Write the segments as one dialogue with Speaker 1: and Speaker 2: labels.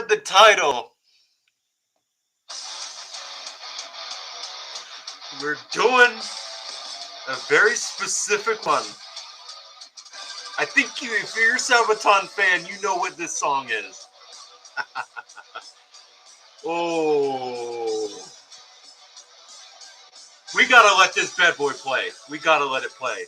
Speaker 1: read the title, we're doing a very specific one. I think if you're a Sabaton fan, you know what this song is. Oh. We gotta let this bad boy play. We gotta let it play.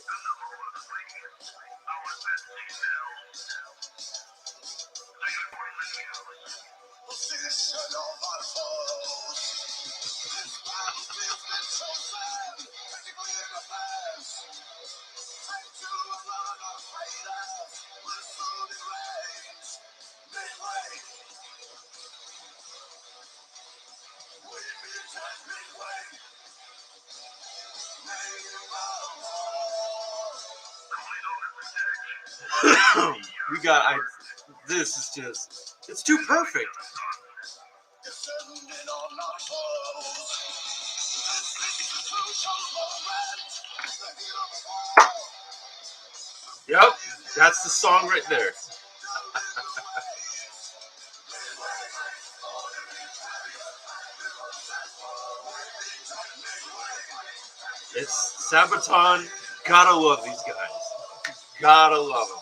Speaker 1: We got. This is just. It's too perfect. Yep, that's the song right there. It's Sabaton. Gotta love these guys. Gotta love them.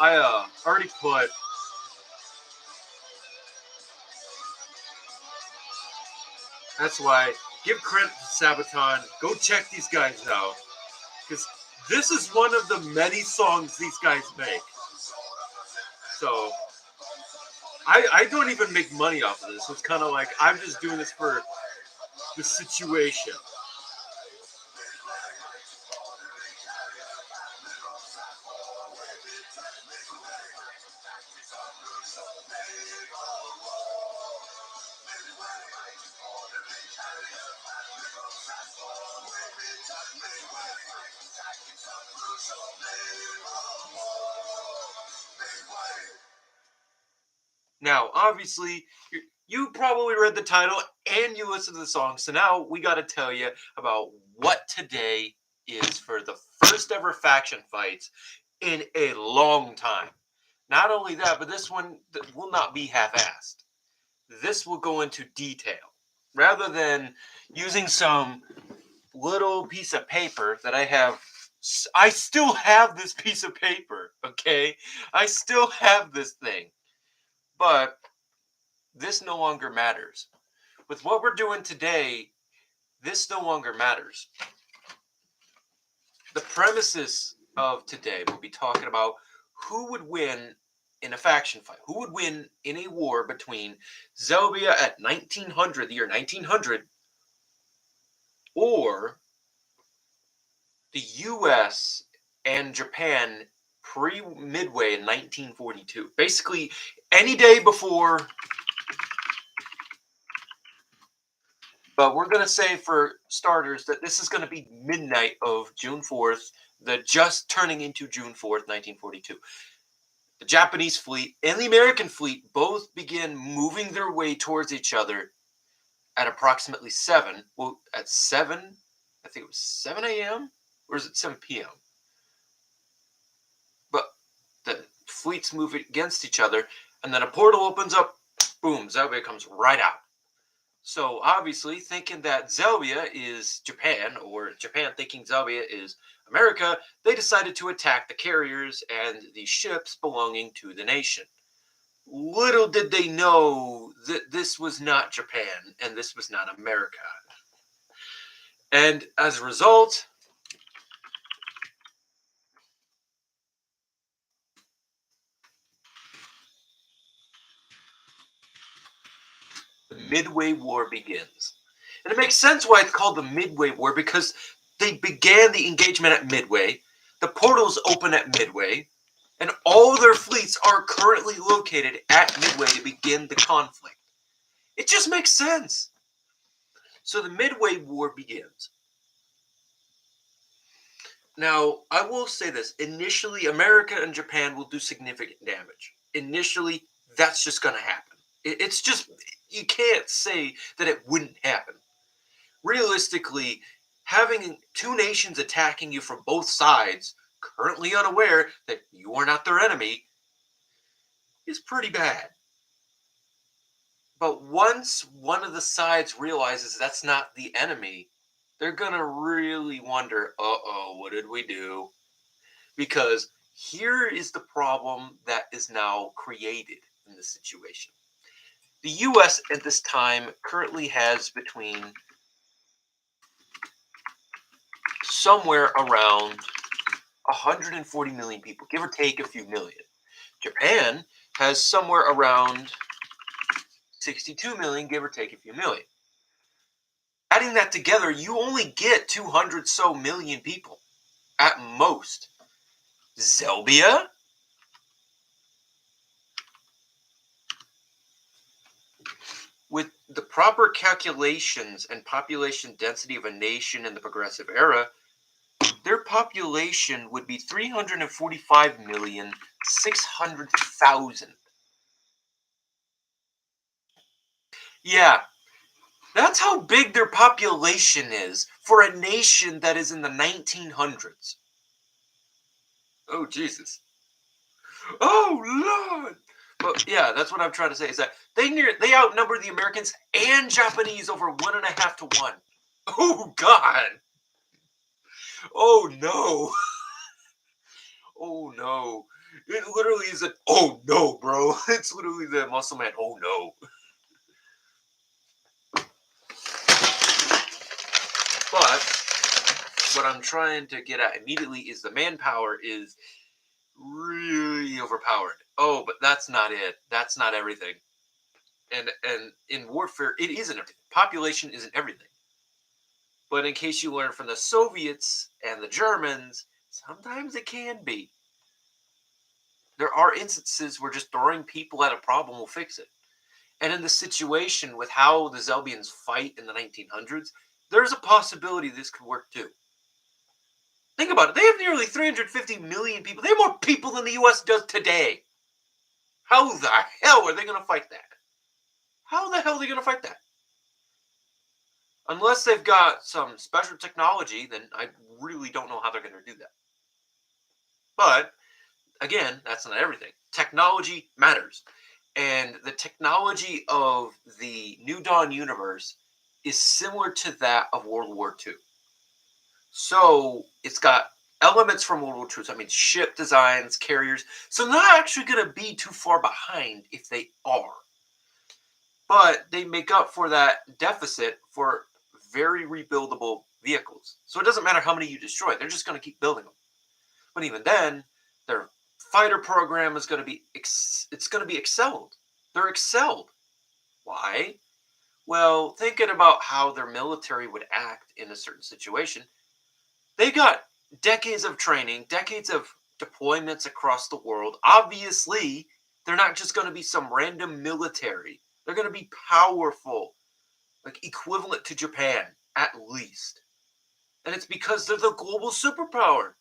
Speaker 1: I already put. That's why give credit to Sabaton. Go check these guys out because this is one of the many songs these guys make. So I don't even make money off of this. It's kind of like I'm just doing this for the situation. Now, obviously, you probably read the title and you listened to the song. So now we got to tell you about what today is for the first ever faction fights in a long time. Not only that, but this one will not be half-assed. This will go into detail. Rather than using some little piece of paper that I still have this piece of paper, okay? I still have this thing. But this no longer matters. With what we're doing today, this no longer matters. The premises of today will be talking about who would win in a faction fight. Who would win in a war between Xelbia at 1900, the year 1900, or the U.S. and Japan pre-Midway in 1942. Basically, any day before. But we're going to say, for starters, that this is going to be midnight of June 4th, just turning into June 4th, 1942. The Japanese fleet and the American fleet both begin moving their way towards each other at approximately 7. Well, at 7, I think it was 7 a.m. or is it 7 p.m.? But the fleets move against each other, and then a portal opens up. Boom, Xelbia comes right out. So obviously, thinking that Xelbia is Japan, or Japan thinking Xelbia is America, they decided to attack the carriers and the ships belonging to the nation. Little did they know that this was not Japan and this was not America. And as a result, the Midway War begins. And it makes sense why it's called the Midway War, because they began the engagement at Midway, the portals open at Midway, and all their fleets are currently located at Midway to begin the conflict. It just makes sense. So the Midway War begins. Now, I will say this. Initially, America and Japan will do significant damage. Initially, that's just going to happen. It's just, you can't say that it wouldn't happen. Realistically, having two nations attacking you from both sides, currently unaware that you are not their enemy, is pretty bad. But once one of the sides realizes that's not the enemy, they're going to really wonder, uh-oh, what did we do? Because here is the problem that is now created in this situation. The U.S. at this time currently has between somewhere around 140 million people, give or take a few million. Japan has somewhere around 62 million, give or take a few million. Adding that together, you only get 200 so million people at most. Xelbia? With the proper calculations and population density of a nation in the progressive era, their population would be 345,600,000. Yeah, that's how big their population is for a nation that is in the 1900s. Oh, Jesus. Oh, Lord. But yeah, that's what I'm trying to say is that they outnumber the Americans and Japanese over 1.5 to 1. Oh, God. Oh, no. Oh, no. It literally is an oh, no, bro. It's literally the muscle man. Oh, no. But what I'm trying to get at immediately is the manpower is really overpowered. Oh, but that's not it. That's not everything. And in warfare, it isn't everything. Population isn't everything. But in case you learn from the Soviets and the Germans, sometimes it can be. There are instances where just throwing people at a problem will fix it. And in the situation with how the Xelbians fight in the 1900s, there's a possibility this could work too. Think about it. They have nearly 350 million people. They have more people than the U.S. does today. How the hell are they going to fight that? How the hell are they going to fight that? Unless they've got some special technology, then I really don't know how they're going to do that. But again, that's not everything. Technology matters. And the technology of the New Dawn universe is similar to that of World War II. So it's got elements from World War II. So, I mean, ship designs, carriers. So they're not actually going to be too far behind if they are. But they make up for that deficit for very rebuildable vehicles. So it doesn't matter how many you destroy. They're just going to keep building them. But even then, their fighter program is going to be it's going to be excelled. They're excelled. Why? Well, thinking about how their military would act in a certain situation, they got decades of training, decades of deployments across the world. Obviously, they're not just going to be some random military. They're going to be powerful, like equivalent to Japan, at least. And it's because they're the global superpower.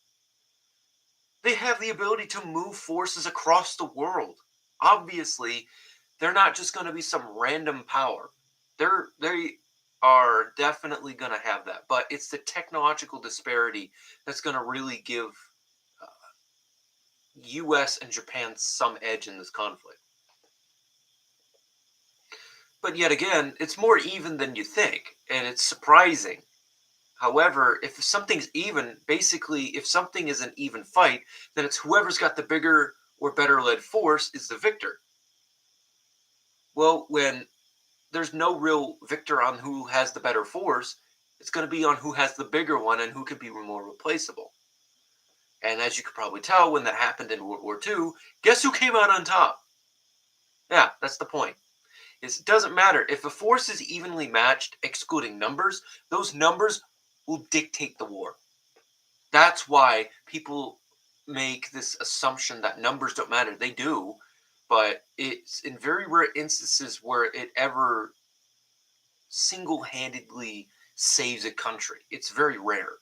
Speaker 1: They have the ability to move forces across the world. Obviously, they're not just going to be some random power. They are definitely going to have that, but it's the technological disparity that's going to really give uh, U.S. and Japan some edge in this conflict. But yet again, it's more even than you think, and it's surprising. However, if something's even, basically, if something is an even fight, then it's whoever's got the bigger or better led force is the victor. Well, when there's no real victor on who has the better force, it's going to be on who has the bigger one and who can be more replaceable. And as you could probably tell, when that happened in World War II, guess who came out on top? Yeah, that's the point. It doesn't matter. If a force is evenly matched, excluding numbers, those numbers will dictate the war. That's why people make this assumption that numbers don't matter. They do, but it's in very rare instances where it ever single-handedly saves a country. It's very rare.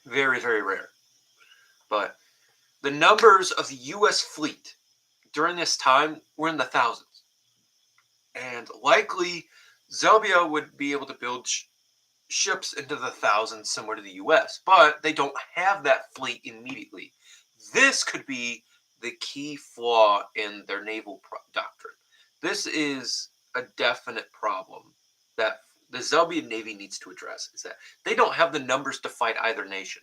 Speaker 1: Very, very rare. But the numbers of the U.S. fleet during this time, we're in the thousands. And likely, Xelbia would be able to build ships into the thousands similar to the US, but they don't have that fleet immediately. This could be the key flaw in their naval doctrine. This is a definite problem that the Xelbian Navy needs to address, is that they don't have the numbers to fight either nation.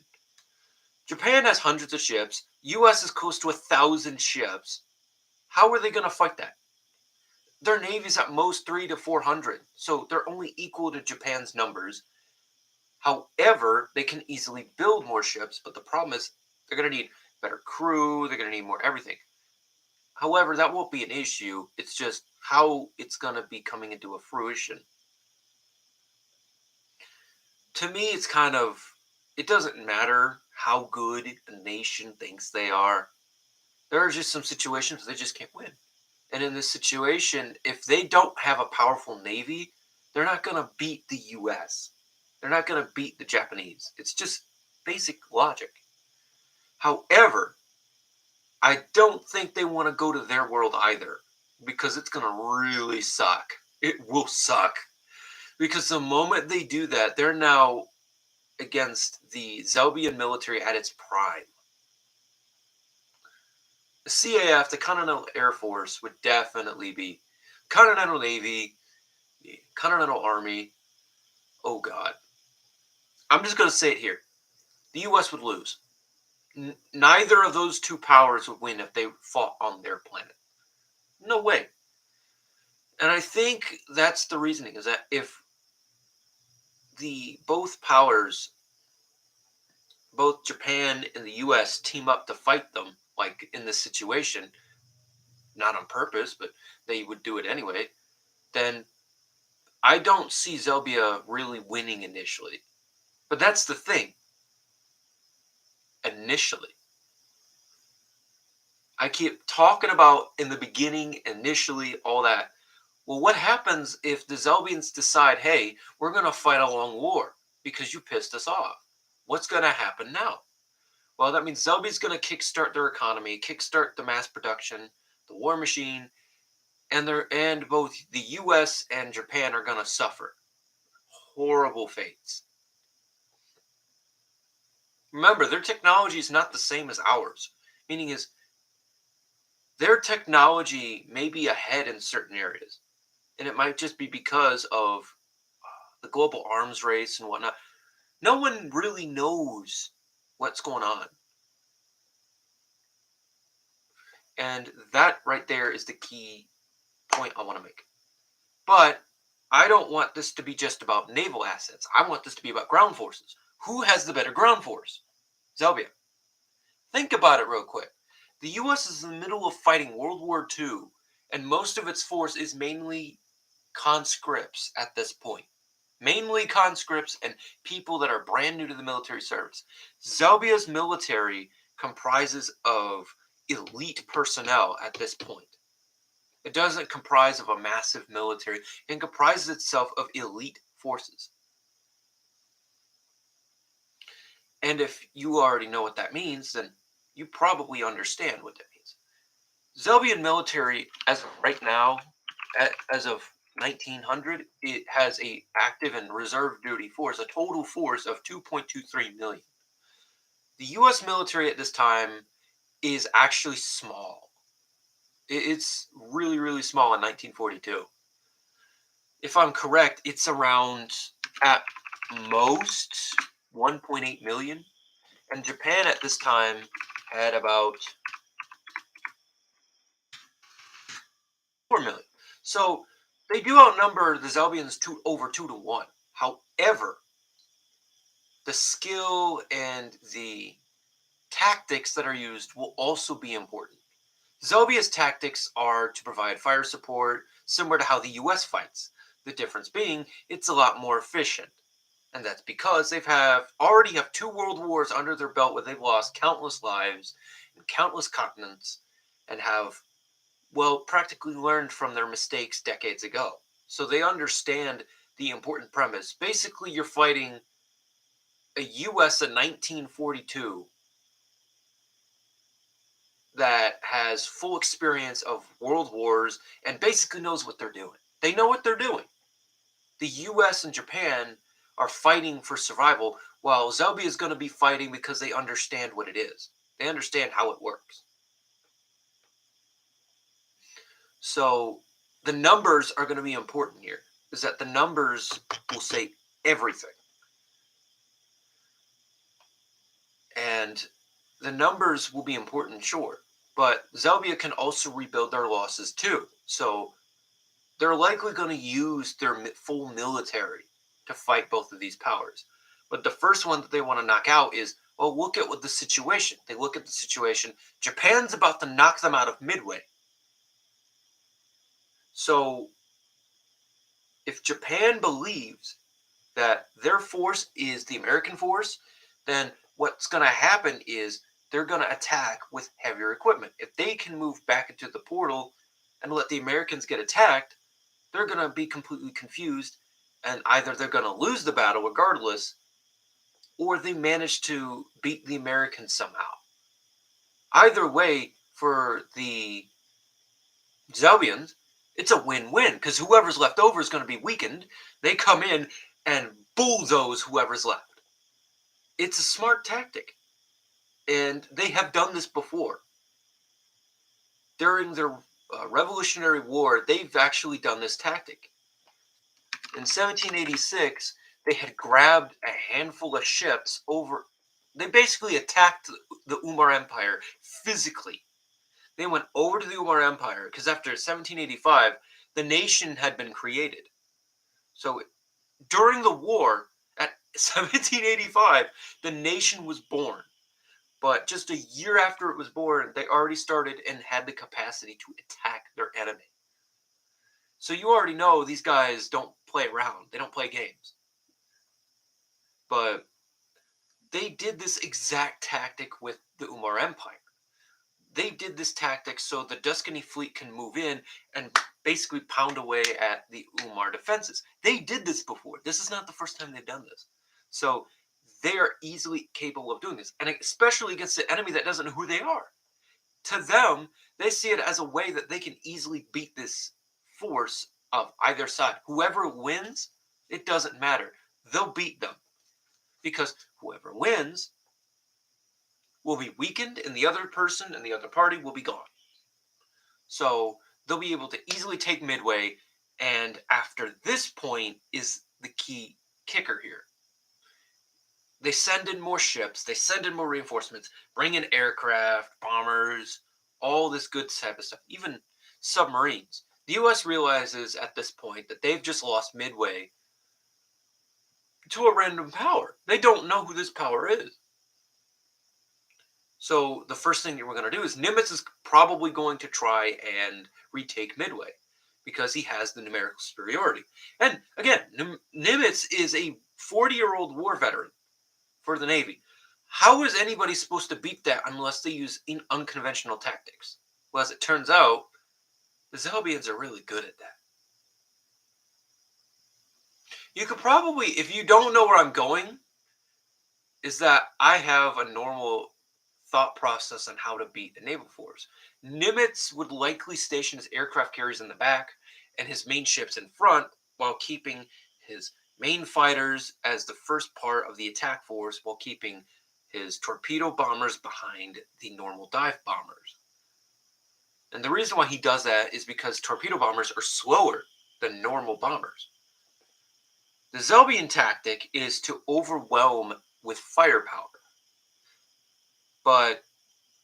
Speaker 1: Japan has hundreds of ships. US is close to 1,000 ships. How are they going to fight that? Their navy's at most 300 to 400, so they're only equal to Japan's numbers. However, they can easily build more ships, but the problem is they're going to need better crew, they're going to need more everything. However, that won't be an issue. It's just how it's going to be coming into a fruition. To me, it's kind of, it doesn't matter how good a nation thinks they are. There are just some situations where they just can't win. And in this situation, if they don't have a powerful navy, they're not going to beat the US. They're not going to beat the Japanese. It's just basic logic. However, I don't think they want to go to their world either, because it's going to really suck. It will suck. Because the moment they do that, they're now against the Xelbian military at its prime. The CAF, the Continental Air Force, would definitely be Continental Navy, the Continental Army. Oh, God. I'm just going to say it here. The U.S. would lose. Neither of those two powers would win if they fought on their planet. No way. And I think that's the reasoning, is that if both powers, both Japan and the U.S., team up to fight them, like in this situation, not on purpose, but they would do it anyway, then I don't see Xelbia really winning initially. But that's the thing. Initially. I keep talking about in the beginning, initially, all that. Well, what happens if the Xelbians decide, hey, we're going to fight a long war because you pissed us off? What's going to happen now? Well, that means Xelbia's going to kickstart their economy, kickstart the mass production, the war machine, and both the U.S. and Japan are going to suffer horrible fates. Remember, their technology is not the same as ours. Meaning is, their technology may be ahead in certain areas. And it might just be because of the global arms race and whatnot. No one really knows what's going on. And that right there is the key point I want to make. But I don't want this to be just about naval assets. I want this to be about ground forces. Who has the better ground force? Xelbia. Think about it real quick. The U.S. is in the middle of fighting World War II, and most of its force is mainly conscripts at this point. Mainly conscripts and people that are brand new to the military service. Xelbia's military comprises of elite personnel at this point. It doesn't comprise of a massive military. It comprises itself of elite forces. And if you already know what that means, then you probably understand what that means. Xelbian military, as of right now, as of 1900, it has a active and reserve duty force, a total force of 2.23 million. The U.S. military at this time is actually small. It's really, really small in 1942. If I'm correct, it's around, at most, 1.8 million. And Japan at this time had about 4 million. So they do outnumber the Xelbians over 2 to 1. However, the skill and the tactics that are used will also be important. Xelbia's tactics are to provide fire support, similar to how the US fights. The difference being, it's a lot more efficient. And that's because they already have 2 world wars under their belt where they've lost countless lives and countless continents and have, well, practically learned from their mistakes decades ago. So they understand the important premise. Basically, you're fighting a US in 1942 that has full experience of world wars and basically knows what they're doing. They know what they're doing. The US and Japan are fighting for survival, while Xelbia is going to be fighting because they understand what it is. They understand how it works. So the numbers are going to be important here, is that the numbers will say everything. And the numbers will be important, sure, but Xelbia can also rebuild their losses too. So they're likely going to use their full military to fight both of these powers. But the first one that they want to knock out is, well, look at what the situation. They look at the situation. Japan's about to knock them out of Midway. So if Japan believes that their force is the American force, then what's going to happen is they're going to attack with heavier equipment. If they can move back into the portal and let the Americans get attacked, they're going to be completely confused, and either they're going to lose the battle regardless, or they manage to beat the Americans somehow. Either way, for the Xelbians, it's a win-win, because whoever's left over is going to be weakened. They come in and bulldoze whoever's left. It's a smart tactic, and they have done this before. During their Revolutionary War, they've actually done this tactic. In 1786, they had grabbed a handful of ships over. They basically attacked the Umar Empire physically. They went over to the Umar Empire because after 1785, the nation had been created. So during the war, at 1785, the nation was born. But just a year after it was born, they already started and had the capacity to attack their enemy. So you already know these guys don't play around. They don't play games. But they did this exact tactic with the Umar Empire. They did this tactic so the Tuscany fleet can move in and basically pound away at the Umar defenses. They did this before. This is not the first time they've done this. So they are easily capable of doing this, and especially against an enemy that doesn't know who they are. To them, they see it as a way that they can easily beat this force of either side. Whoever wins, it doesn't matter. They'll beat them, because whoever wins will be weakened and the other person and the other party will be gone. So they'll be able to easily take Midway, and after this point is the key kicker here. They send in more ships, they send in more reinforcements, bring in aircraft, bombers, all this good type of stuff, even submarines. The US realizes at this point that they've just lost Midway to a random power. They don't know who this power is. So the first thing that we're going to do is Nimitz is probably going to try and retake Midway because he has the numerical superiority. And again, Nimitz is a 40-year-old war veteran for the Navy. How is anybody supposed to beat that unless they use unconventional tactics? Well, as it turns out, the Xelbians are really good at that. You could probably, if you don't know where I'm going, is that I have a normal thought process on how to beat the naval force. Nimitz would likely station his aircraft carriers in the back and his main ships in front, while keeping his main fighters as the first part of the attack force, while keeping his torpedo bombers behind the normal dive bombers. And the reason why he does that is because torpedo bombers are slower than normal bombers. The Xelbian tactic is to overwhelm with firepower. But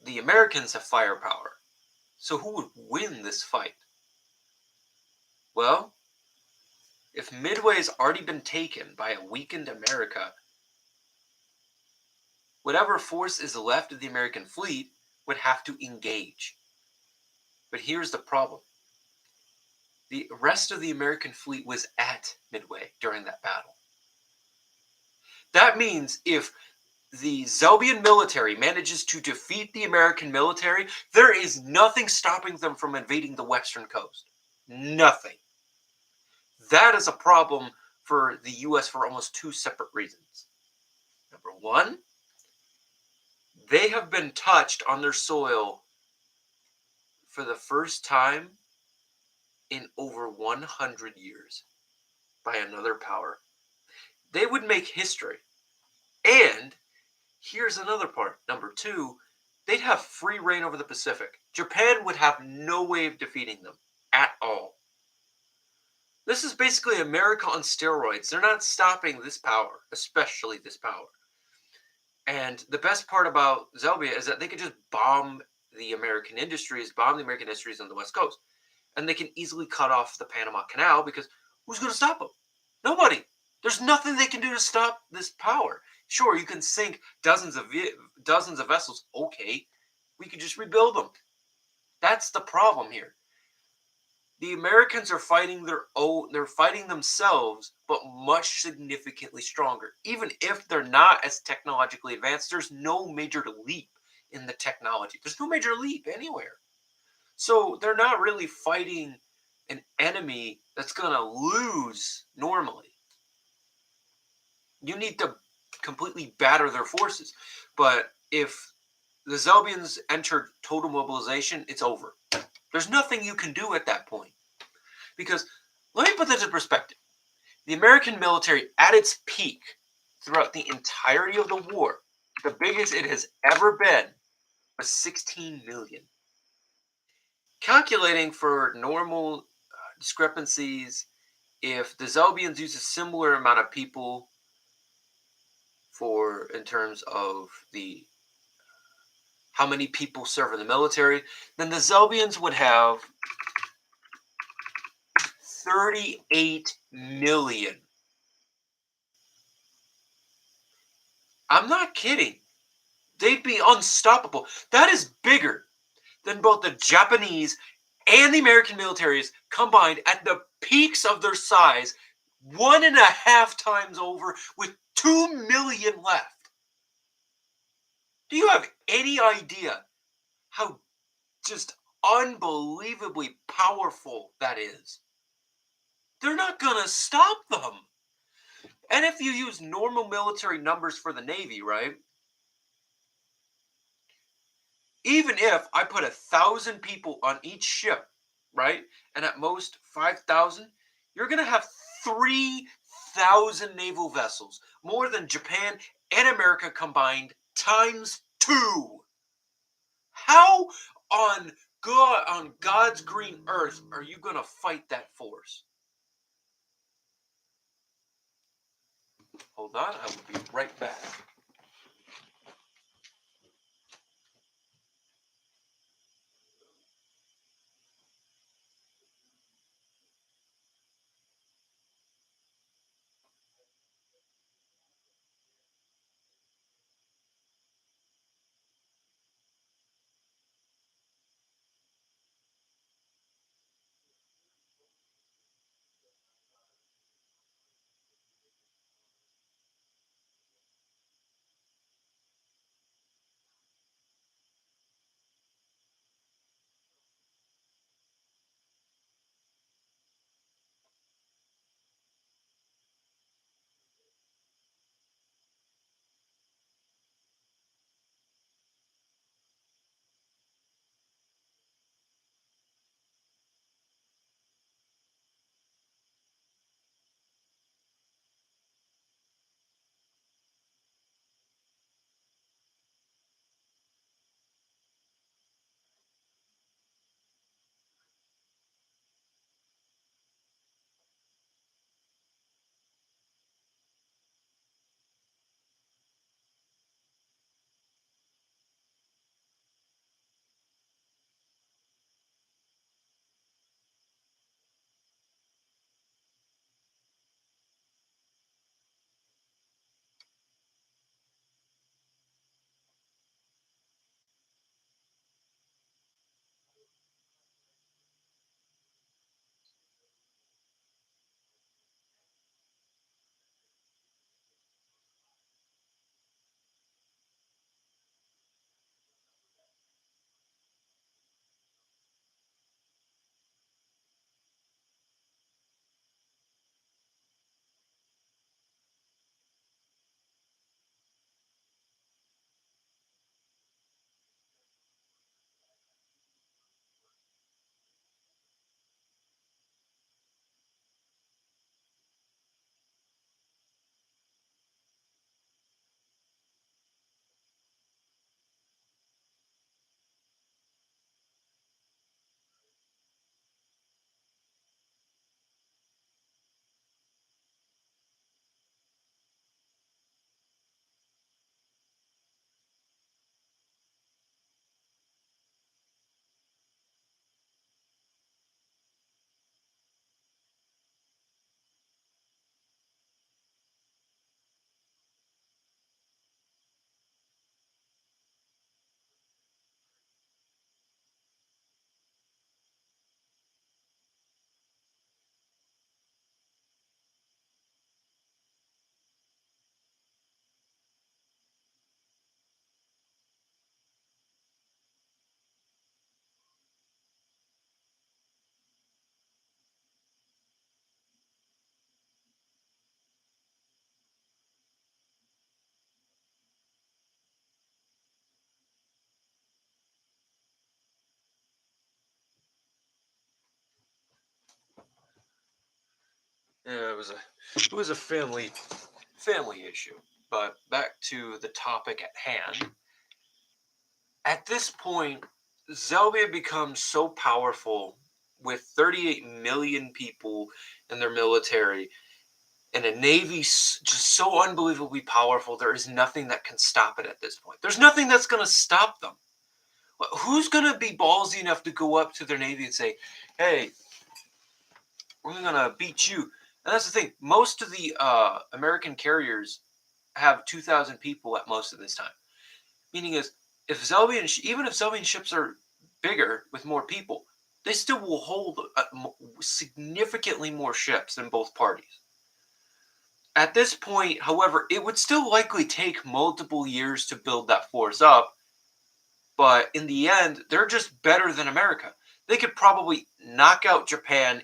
Speaker 1: the Americans have firepower. So who would win this fight? Well, if Midway has already been taken by a weakened America, whatever force is left of the American fleet would have to engage. But here's the problem. The rest of the American fleet was at Midway during that battle. That means if the Xelbian military manages to defeat the American military, there is nothing stopping them from invading the western coast. Nothing. That is a problem for the U.S. for almost two separate reasons. Number one, they have been touched on their soil for the first time in over 100 years by another power. They would make history. And here's another part. Number two, they'd have free reign over the Pacific. Japan would have no way of defeating them at all. This is basically America on steroids. They're not stopping this power, especially this power. And the best part about Xelbia is that they could just bomb the American industries on the West Coast. And they can easily cut off the Panama Canal because who's going to stop them? Nobody. There's nothing they can do to stop this power. Sure, you can sink dozens of vessels. Okay, we could just rebuild them. That's the problem here. The Americans are fighting they're fighting themselves, but much significantly stronger. Even if they're not as technologically advanced, there's no major leap in the technology. There's no major leap anywhere. So they're not really fighting an enemy that's going to lose normally. You need to completely batter their forces. But if the Xelbians entered total mobilization, it's over. There's nothing you can do at that point. Because, let me put this in perspective. The American military, at its peak, throughout the entirety of the war, the biggest it has ever been, was 16 million. Calculating for normal discrepancies, if the Xelbians use a similar amount of people in terms of the how many people serve in the military, then the Xelbians would have 38 million. I'm not kidding. They'd be unstoppable. That is bigger than both the Japanese and the American militaries combined at the peaks of their size, 1.5 times over, with 2 million left. Do you have any idea how just unbelievably powerful that is? They're not going to stop them. And if you use normal military numbers for the Navy, right? Even if I put 1,000 people on each ship, right? And at most 5,000, you're going to have 3,000 naval vessels, more than Japan and America combined, times 2. How on God's green earth are you going to fight that force? Hold on, I will be right back. Yeah, it was a family issue. But back to the topic at hand. At this point, Xelbia becomes so powerful with 38 million people in their military and a navy just so unbelievably powerful. There is nothing that can stop it at this point. There's nothing that's going to stop them. Who's going to be ballsy enough to go up to their navy and say, hey, we're going to beat you? And that's the thing. Most of the American carriers have 2,000 people at most of this time. Meaning is, even if Zelbian ships are bigger with more people, they still will hold significantly more ships than both parties. At this point, however, it would still likely take multiple years to build that force up, but in the end, they're just better than America. They could probably knock out Japan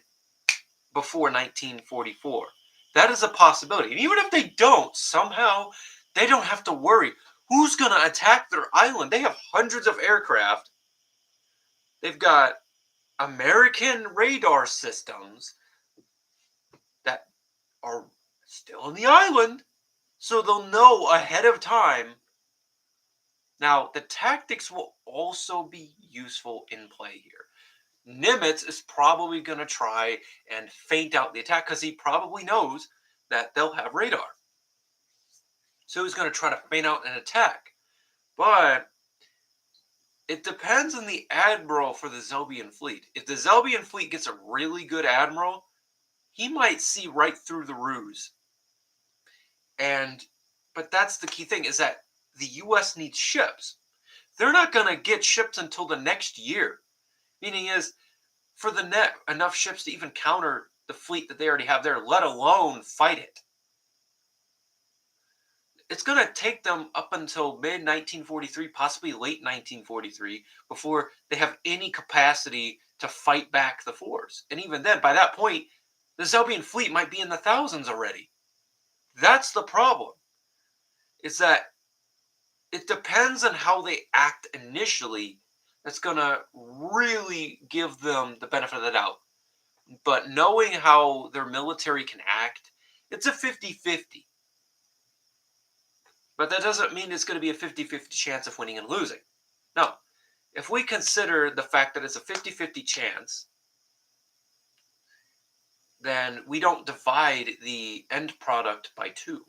Speaker 1: before 1944. That is a possibility. And even if they don't, somehow, they don't have to worry. Who's going to attack their island? They have hundreds of aircraft. They've got American radar systems that are still on the island, so they'll know ahead of time. Now, the tactics will also be useful in play here. Nimitz is probably going to try and feint out the attack because he probably knows that they'll have radar. So he's going to try to feint out an attack. But it depends on the admiral for the Xelbian fleet. If the Xelbian fleet gets a really good admiral, he might see right through the ruse. But that's the key thing, is that the U.S. needs ships. They're not going to get ships until the next year. Meaning is, for the net, enough ships to even counter the fleet that they already have there, let alone fight it. It's going to take them up until mid-1943, possibly late 1943, before they have any capacity to fight back the force. And even then, by that point, the Xelbian fleet might be in the thousands already. That's the problem. Is that it depends on how they act initially. That's going to really give them the benefit of the doubt. But knowing how their military can act, it's a 50-50. But that doesn't mean it's going to be a 50-50 chance of winning and losing. No. If we consider the fact that it's a 50-50 chance, then we don't divide the end product by 2.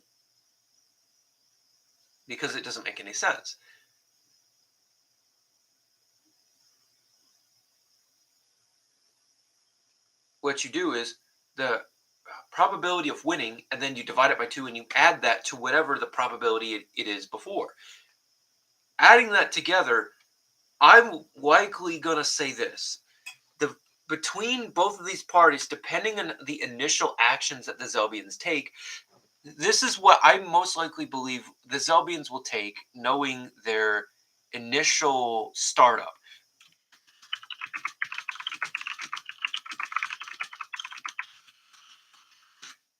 Speaker 1: Because it doesn't make any sense. What you do is the probability of winning, and then you divide it by 2, and you add that to whatever the probability it is before. Adding that together, I'm likely going to say this. Between both of these parties, depending on the initial actions that the Xelbians take, this is what I most likely believe the Xelbians will take, knowing their initial startup.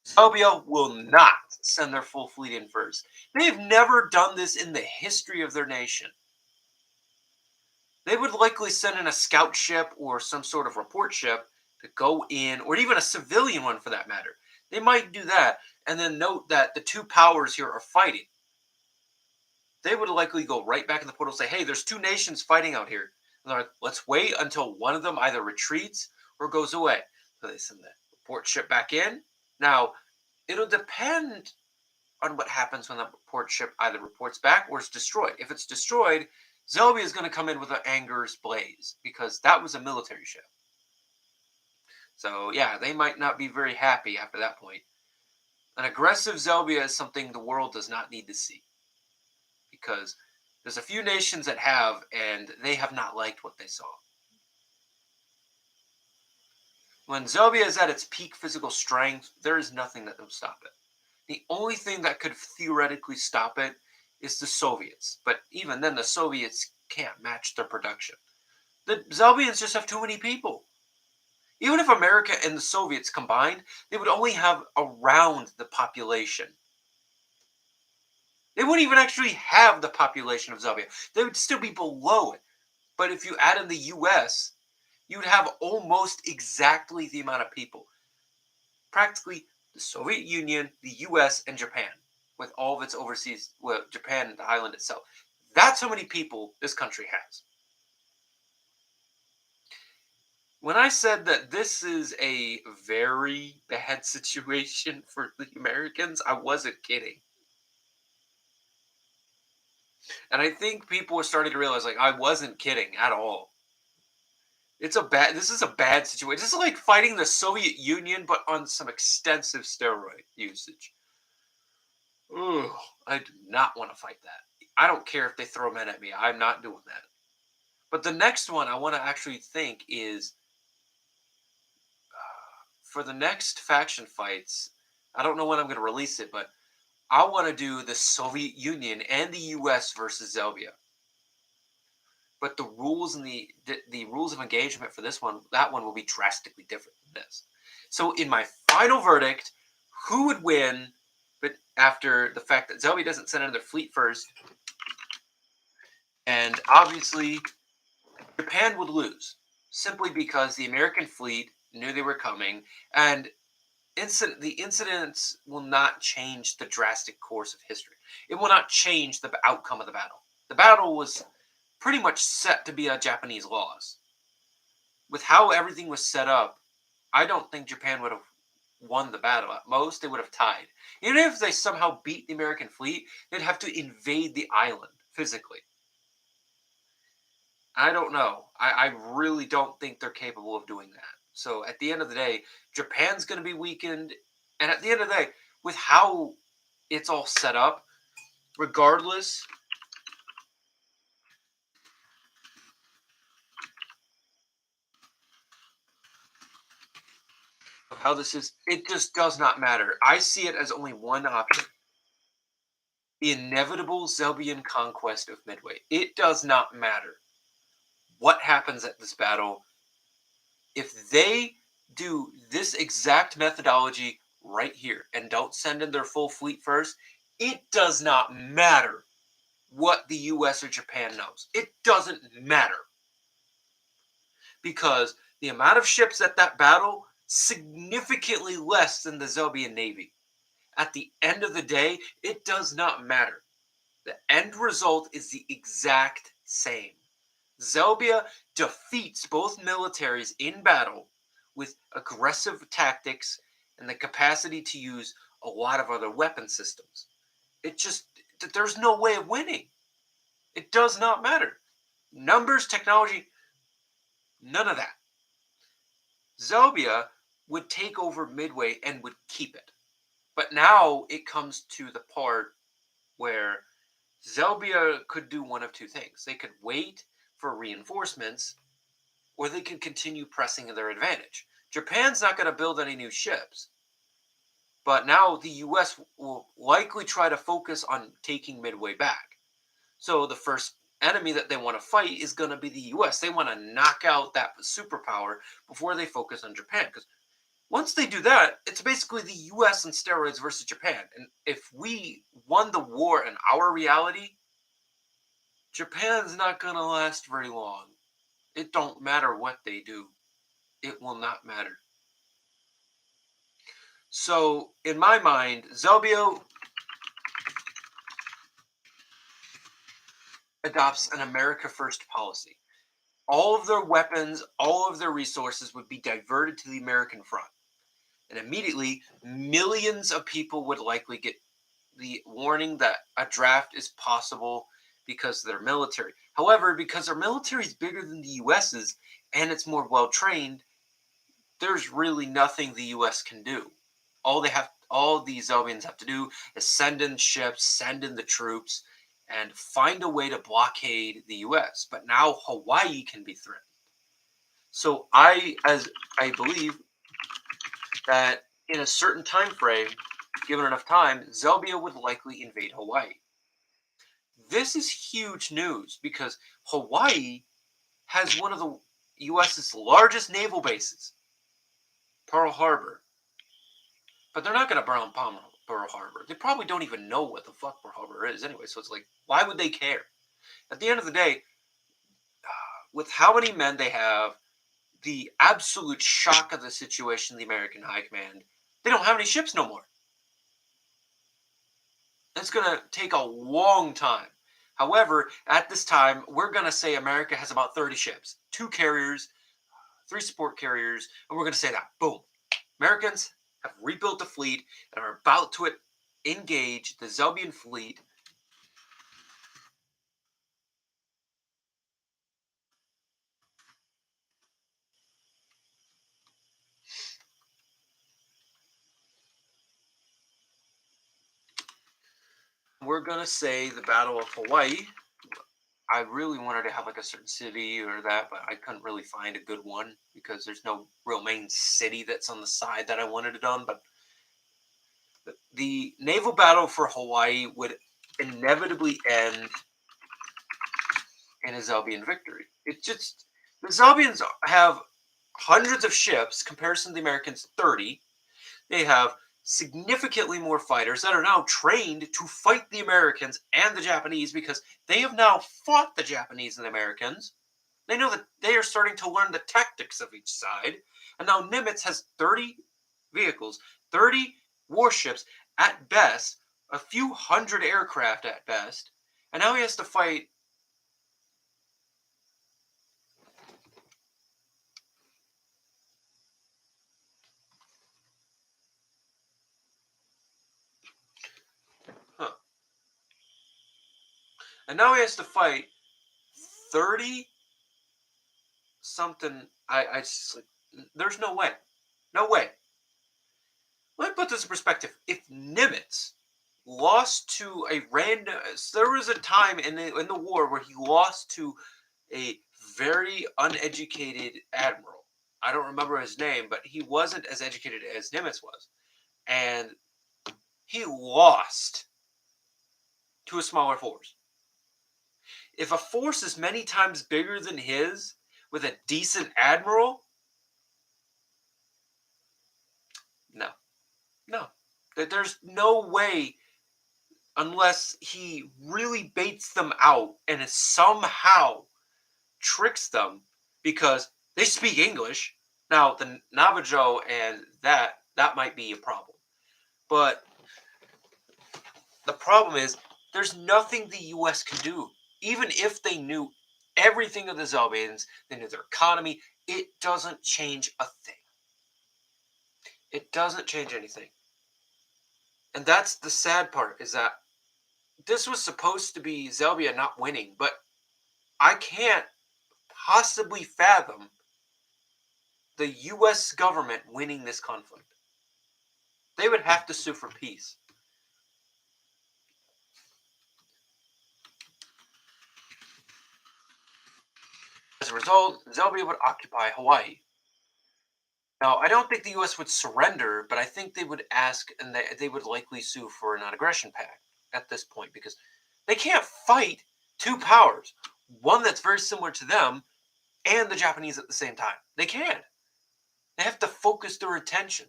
Speaker 1: Xelbia will not send their full fleet in first. They've never done this in the history of their nation. They would likely send in a scout ship or some sort of report ship to go in, or even a civilian one for that matter. They might do that, and then note that the 2 powers here are fighting. They would likely go right back in the portal and say, hey, there's 2 nations fighting out here. Like, let's wait until one of them either retreats or goes away. So they send the report ship back in. Now, it'll depend on what happens when the report ship either reports back or is destroyed. If it's destroyed, Xelbia is going to come in with an Anger's Blaze, because that was a military ship. So, yeah, they might not be very happy after that point. An aggressive Xelbia is something the world does not need to see. Because there's a few nations that have, and they have not liked what they saw. When Xelbia is at its peak physical strength, there is nothing that will stop it. The only thing that could theoretically stop it is the Soviets. But even then, the Soviets can't match their production. The Xelbians just have too many people. Even if America and the Soviets combined, they would only have around the population. They wouldn't even actually have the population of Xelbia. They would still be below it. But if you add in the U.S., you would have almost exactly the amount of people. Practically the Soviet Union, the US, and Japan, with all of its overseas, well, Japan, the island itself. That's how many people this country has. When I said that this is a very bad situation for the Americans, I wasn't kidding. And I think people are starting to realize, like, I wasn't kidding at all. This is a bad situation. This is like fighting the Soviet Union, but on some extensive steroid usage. Ugh, I do not want to fight that. I don't care if they throw men at me. I'm not doing that. But the next one I want to actually think is for the next faction fights. I don't know when I'm going to release it, but I want to do the Soviet Union and the U.S. versus Xelbia. But the rules and the rules of engagement for that one will be drastically different than this. So in my final verdict, who would win? But after the fact that Xelbia doesn't send another fleet first, and obviously Japan would lose simply because the American fleet knew they were coming, and the incidents will not change the drastic course of history. It will not change the outcome of the battle. The battle was pretty much set to be a Japanese loss. With how everything was set up, I don't think Japan would have won the battle. At most, they would have tied. Even if they somehow beat the American fleet, they'd have to invade the island physically. I don't know. I really don't think they're capable of doing that. So at the end of the day, Japan's going to be weakened. And at the end of the day, with how it's all set up, regardless of how this is, it just does not matter. I see it as only one option. The inevitable Xelbian conquest of Midway. It does not matter what happens at this battle. If they do this exact methodology right here and don't send in their full fleet first, it does not matter what the US or Japan knows. It doesn't matter. Because the amount of ships at that battle, significantly less than the Xelbian Navy. At the end of the day, it does not matter. The end result is the exact same. Xelbia defeats both militaries in battle with aggressive tactics and the capacity to use a lot of other weapon systems. There's no way of winning. It does not matter. Numbers, technology, none of that. Xelbia would take over Midway and would keep it. But now it comes to the part where Xelbia could do one of two things. They could wait for reinforcements, or they could continue pressing their advantage. Japan's not going to build any new ships. But now the US will likely try to focus on taking Midway back. So the first enemy that they want to fight is going to be the US. They want to knock out that superpower before they focus on Japan. Because once they do that, it's basically the US and steroids versus Japan. And if we won the war in our reality, Japan's not going to last very long. It don't matter what they do. It will not matter. So, in my mind, Xelbia adopts an America First policy. All of their weapons, all of their resources would be diverted to the American front. And immediately, millions of people would likely get the warning that a draft is possible because of their military. However, because their military is bigger than the US's and it's more well trained, there's really nothing the US can do. All these Xelbians have to do is send in ships, send in the troops, and find a way to blockade the US. But now Hawaii can be threatened. So I believe that in a certain time frame, given enough time, Xelbia would likely invade Hawaii. This is huge news because Hawaii has one of the US's largest naval bases, Pearl Harbor. But they're not going to bomb Pearl Harbor. They probably don't even know what the fuck Pearl Harbor is anyway, so it's like, why would they care? At the end of the day, with how many men they have, the absolute shock of the situation, the American High Command, They don't have any ships no more. It's going to take a long time. However, at this time, we're going to say America has about 30 ships, 2 carriers, 3 support carriers, and we're going to say that. Boom. Americans have rebuilt the fleet and are about to engage the Xelbian fleet. We're going to say the Battle of Hawaii. I really wanted to have like a certain city or that, but I couldn't really find a good one because there's no real main city that's on the side that I wanted it on. But the naval battle for Hawaii would inevitably end in a Xelbian victory. It just, the Xelbians have hundreds of ships, comparison to the Americans 30. They have significantly more fighters that are now trained to fight the Americans and the Japanese because they have now fought the Japanese and the Americans. They know that they are starting to learn the tactics of each side. And now Nimitz has 30 vehicles, 30 warships at best, a few hundred aircraft at best. And now he has to fight. Huh. And now he has to fight 30 something. I just, there's no way. No way. Let me put this in perspective. If Nimitz lost to a random, there was a time in the war where he lost to a very uneducated admiral. I don't remember his name, but he wasn't as educated as Nimitz was, and he lost to a smaller force. If a force is many times bigger than his with a decent admiral, no, no, there's no way unless he really baits them out and somehow tricks them because they speak English. Now, the Navajo and that might be a problem. But the problem is there's nothing the U.S. can do. Even if they knew everything of the Xelbians, they knew their economy, it doesn't change a thing. It doesn't change anything. And that's the sad part, is that this was supposed to be Xelbia not winning, but I can't possibly fathom the U.S. government winning this conflict. They would have to sue for peace. As a result, Xelbia would occupy Hawaii. Now, I don't think the U.S. would surrender, but I think they would ask, and they would likely sue for a non-aggression pact at this point because they can't fight 2 powers, one that's very similar to them and the Japanese at the same time. They can't. They have to focus their attention.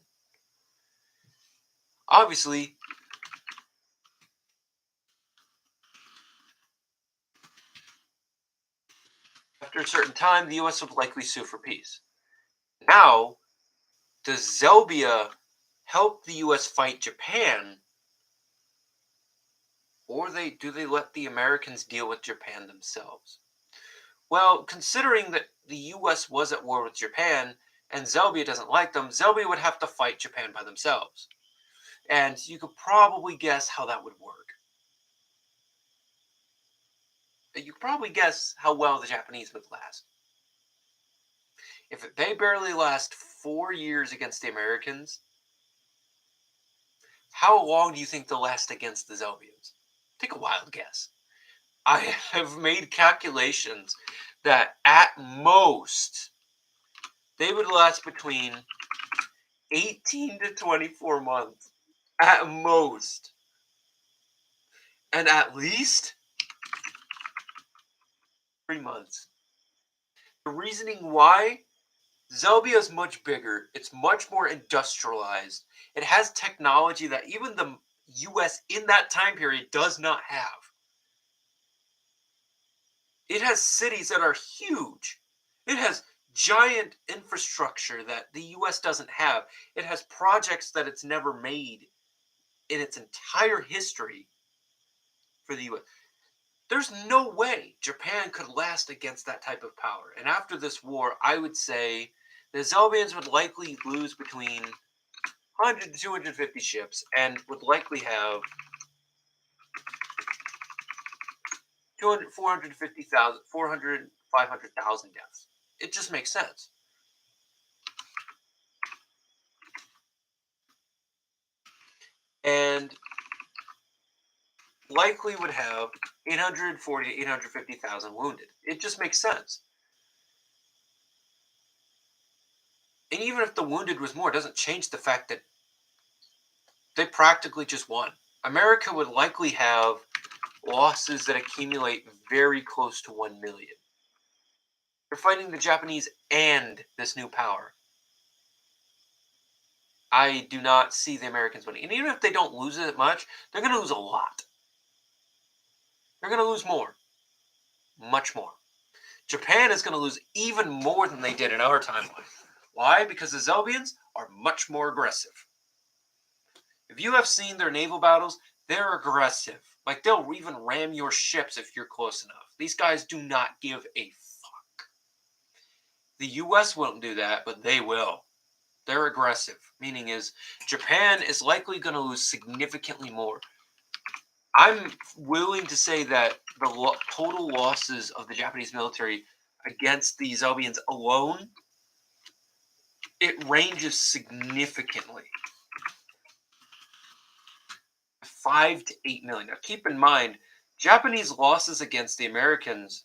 Speaker 1: Obviously, after a certain time, the U.S. would likely sue for peace. Now, does Xelbia help the U.S. fight Japan, or do they let the Americans deal with Japan themselves? Well, considering that the U.S. was at war with Japan and Xelbia doesn't like them, Xelbia would have to fight Japan by themselves. And you could probably guess how that would work. You could probably guess how well the Japanese would last. If they barely last 4 years against the Americans, how long do you think they'll last against the Xelbians? Take a wild guess. I have made calculations that at most they would last between 18 to 24 months. At most. And at least 3 months. The reasoning why? Xelbia is much bigger. It's much more industrialized. It has technology that even the U.S. in that time period does not have. It has cities that are huge. It has giant infrastructure that the US doesn't have. It has projects that it's never made in its entire history for the US. There's no way Japan could last against that type of power. And after this war, I would say the Xelbians would likely lose between 100 to 250 ships and would likely have 200, 450,000, 400, 500,000 deaths. It just makes sense. And likely would have 840 to 850,000 wounded. It just makes sense. And even if the wounded was more, it doesn't change the fact that they practically just won. America would likely have losses that accumulate very close to 1 million. They're fighting the Japanese and this new power. I do not see the Americans winning. And even if they don't lose it much, they're going to lose a lot. They're going to lose more. Much more. Japan is going to lose even more than they did in our timeline. Why? Because the Xelbians are much more aggressive. If you have seen their naval battles, they're aggressive. Like, they'll even ram your ships if you're close enough. These guys do not give a fuck. The US won't do that, but they will. They're aggressive. Meaning is, Japan is likely going to lose significantly more. I'm willing to say that the total losses of the Japanese military against the Xelbians alone, it ranges significantly. 5 to 8 million. Now, keep in mind, Japanese losses against the Americans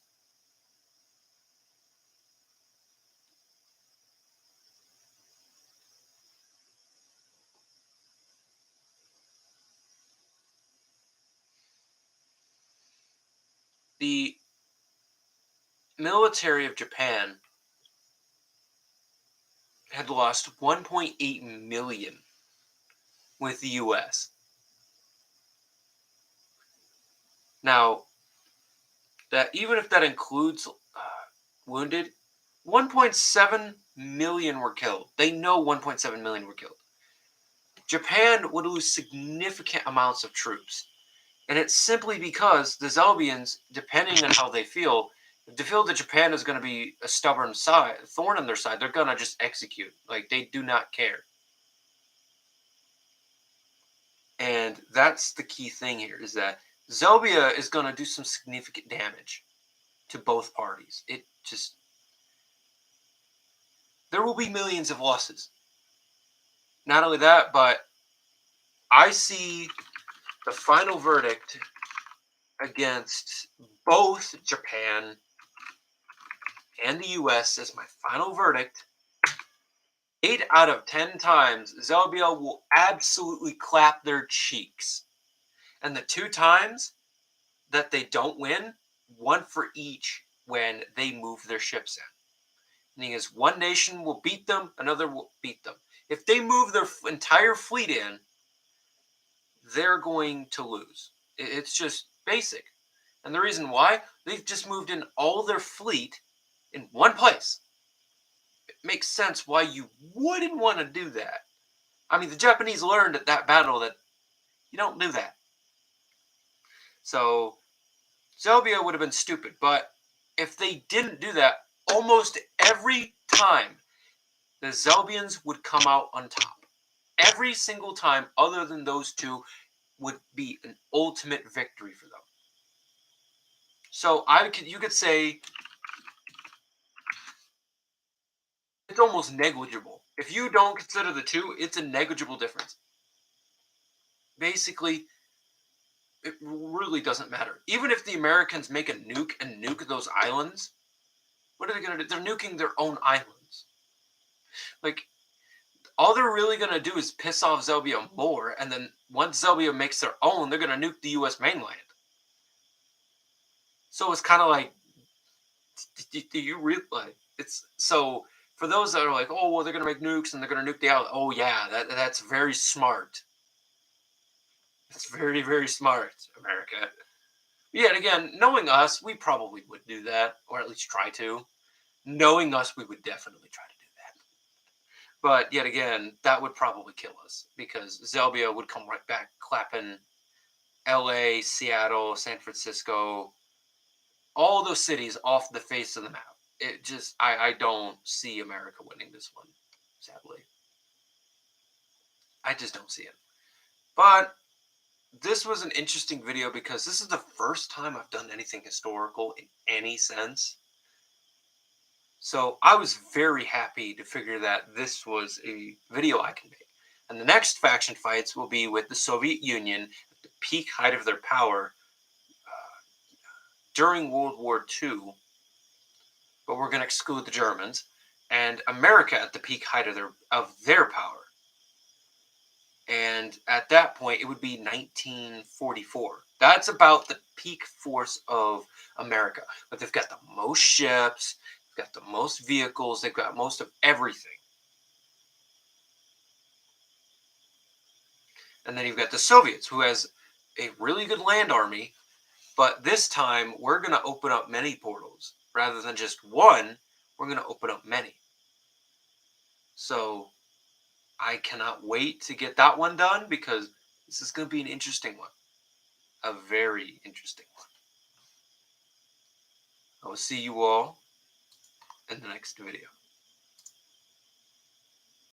Speaker 1: the military of Japan had lost 1.8 million with the US. Now, that even if that includes wounded, 1.7 million were killed. They know 1.7 million were killed. Japan would lose significant amounts of troops. And it's simply because the Xelbians, depending on how they feel, if they feel that Japan is going to be a stubborn thorn on their side, they're going to just execute. Like, they do not care. And that's the key thing here, is that Xelbia is going to do some significant damage to both parties. It just... There will be millions of losses. Not only that, but I see the final verdict against both Japan and the US as my final verdict. 8 out of 10 times, Xelbia will absolutely clap their cheeks. And the 2 times that they don't win, 1 for each when they move their ships in. Meaning is one nation will beat them, another will beat them. If they move their entire fleet in, they're going to lose. It's just basic. And the reason why, they've just moved in all their fleet in one place. It makes sense why you wouldn't want to do that. I mean, the Japanese learned at that battle that you don't do that. So, Xelbia would have been stupid. But if they didn't do that, almost every time, the Xelbians would come out on top. Every single time, other than those 2, would be an ultimate victory for them. So you could say it's almost negligible. If you don't consider the 2, it's a negligible difference. Basically, it really doesn't matter. Even if the Americans make a nuke and nuke those islands, what are they going to do? They're nuking their own islands. Like, all they're really going to do is piss off Xelbia more, and then once Xelbia makes their own, they're going to nuke the U.S. mainland. So it's kind of like, do you really, like, it's, so for those that are like, oh, well, they're going to make nukes and they're going to nuke the island. Oh, yeah, that's very smart. It's very, very smart, America. Yet again, knowing us, we probably would do that, or at least try to. Knowing us, we would definitely try to do that. But yet again, that would probably kill us because Xelbia would come right back clapping LA, Seattle, San Francisco, all those cities off the face of the map. It just, I don't see America winning this one, sadly. I just don't see it. But this was an interesting video because this is the first time I've done anything historical in any sense. So I was very happy to figure that this was a video I can make. And the next faction fights will be with the Soviet Union at the peak height of their power during World War II, but we're going to exclude the Germans, and America at the peak height of their power. And at that point, it would be 1944. That's about the peak force of America. But they've got the most ships, they've got the most vehicles, they've got most of everything. And then you've got the Soviets, who has a really good land army, but this time we're going to open up many portals. Rather than just one, we're going to open up many. So I cannot wait to get that one done because this is going to be an interesting one. A very interesting one. I will see you all in the next video.